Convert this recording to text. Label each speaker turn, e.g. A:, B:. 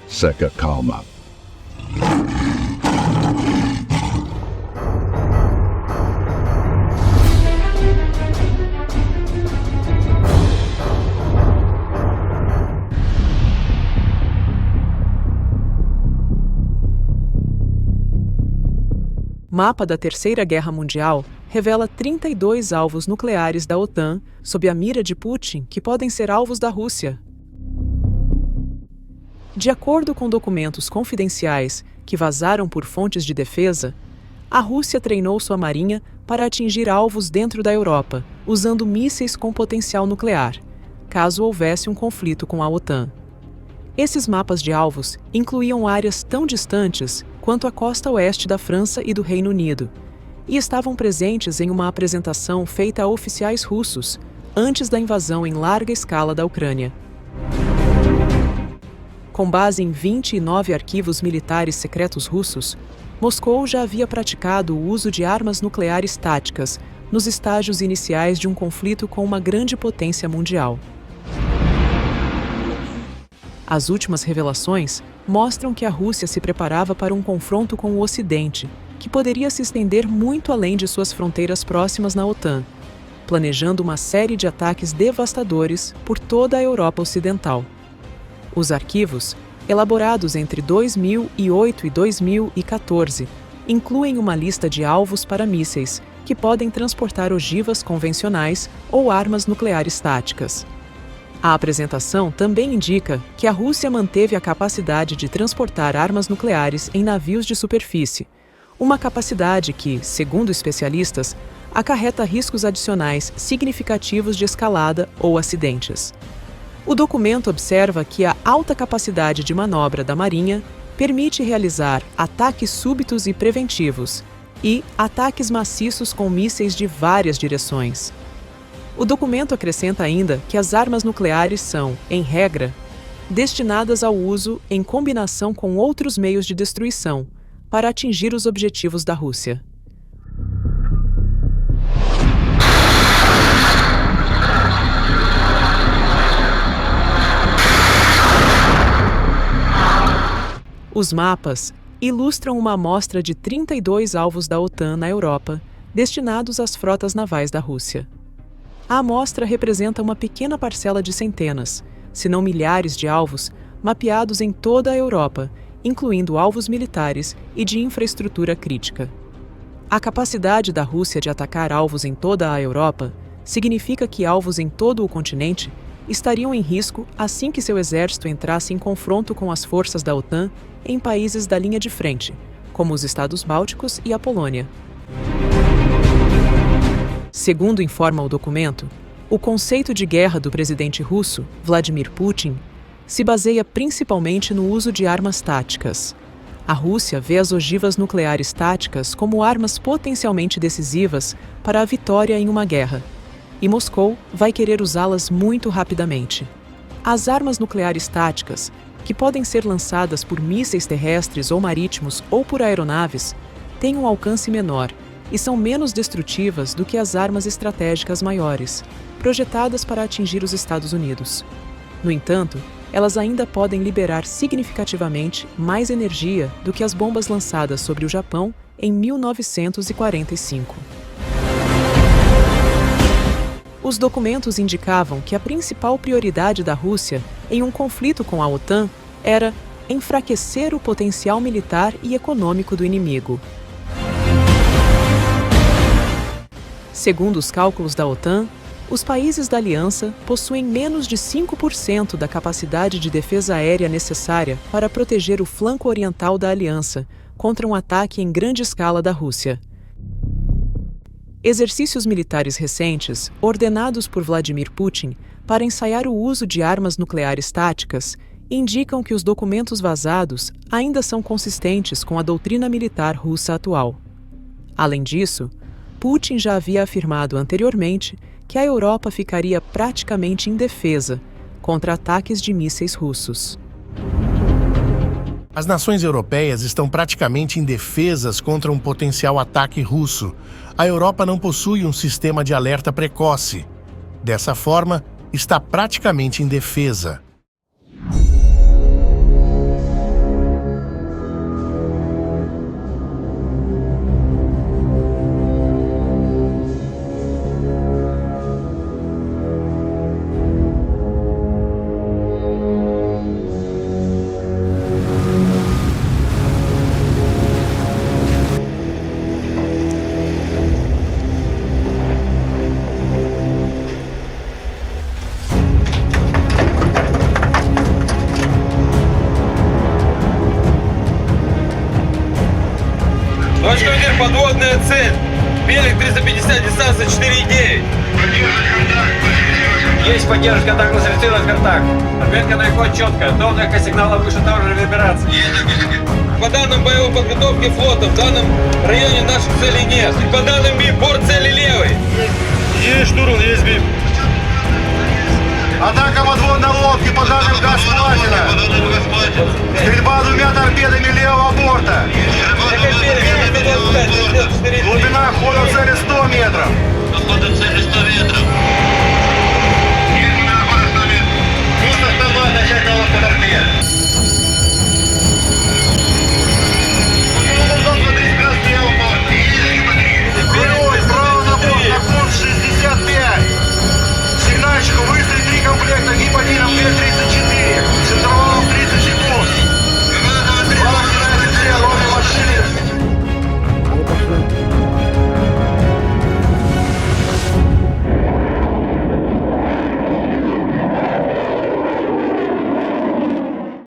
A: Seca calma.
B: Mapa da Terceira Guerra Mundial revela 32 alvos nucleares da OTAN sob a mira de Putin que podem ser alvos da Rússia. De acordo com documentos confidenciais que vazaram por fontes de defesa, a Rússia treinou sua marinha para atingir alvos dentro da Europa, usando mísseis com potencial nuclear, caso houvesse um conflito com a OTAN. Esses mapas de alvos incluíam áreas tão distantes quanto a costa oeste da França e do Reino Unido, e estavam presentes em uma apresentação feita a oficiais russos antes da invasão em larga escala da Ucrânia. Com base em 29 arquivos militares secretos russos, Moscou já havia praticado o uso de armas nucleares táticas nos estágios iniciais de um conflito com uma grande potência mundial. As últimas revelações mostram que a Rússia se preparava para um confronto com o Ocidente, que poderia se estender muito além de suas fronteiras próximas na OTAN, planejando uma série de ataques devastadores por toda a Europa Ocidental. Os arquivos, elaborados entre 2008 e 2014, incluem uma lista de alvos para mísseis que podem transportar ogivas convencionais ou armas nucleares táticas. A apresentação também indica que a Rússia manteve a capacidade de transportar armas nucleares em navios de superfície, uma capacidade que, segundo especialistas, acarreta riscos adicionais significativos de escalada ou acidentes. O documento observa que a alta capacidade de manobra da Marinha permite realizar ataques súbitos e preventivos e ataques maciços com mísseis de várias direções. O documento acrescenta ainda que as armas nucleares são, em regra, destinadas ao uso em combinação com outros meios de destruição para atingir os objetivos da Rússia. Os mapas ilustram uma amostra de 32 alvos da OTAN na Europa, destinados às frotas navais da Rússia. A amostra representa uma pequena parcela de centenas, se não milhares de alvos, mapeados em toda a Europa, incluindo alvos militares e de infraestrutura crítica. A capacidade da Rússia de atacar alvos em toda a Europa significa que alvos em todo o continente estariam em risco assim que seu exército entrasse em confronto com as forças da OTAN em países da linha de frente, como os Estados Bálticos e a Polônia. Segundo informa o documento, o conceito de guerra do presidente russo, Vladimir Putin, se baseia principalmente no uso de armas táticas. A Rússia vê as ogivas nucleares táticas como armas potencialmente decisivas para a vitória em uma guerra, e Moscou vai querer usá-las muito rapidamente. As armas nucleares táticas, que podem ser lançadas por mísseis terrestres ou marítimos ou por aeronaves, têm um alcance menor e são menos destrutivas do que as armas estratégicas maiores, projetadas para atingir os Estados Unidos. No entanto, elas ainda podem liberar significativamente mais energia do que as bombas lançadas sobre o Japão em 1945. Os documentos indicavam que a principal prioridade da Rússia em um conflito com a OTAN era enfraquecer o potencial militar e econômico do inimigo. Segundo os cálculos da OTAN, os países da aliança possuem menos de 5% da capacidade de defesa aérea necessária para proteger o flanco oriental da aliança contra um ataque em grande escala da Rússia. Exercícios militares recentes, ordenados por Vladimir Putin para ensaiar o uso de armas nucleares táticas, indicam que os documentos vazados ainda são consistentes com a doutrina militar russa atual. Além disso, Putin já havia afirmado anteriormente que a Europa ficaria praticamente indefesa contra ataques de mísseis russos.
C: As nações europeias estão praticamente indefesas contra um potencial ataque russo. A Europa não possui um sistema de alerta precoce. Dessa forma, está praticamente indefesa.
A: подводная цель. Берег 350, дистанция 4,9. Есть поддержка контакта, зафиксирован контакт. Отметка на икон четкая. Тоника сигнала выше тоже вибрации. По данным боевой подготовки флота, в данном районе наших целей нет. И по данным БИП, борт цели левый.
D: Есть штурман, есть БИП.
E: Атака подводной лодки по данным Газплатина.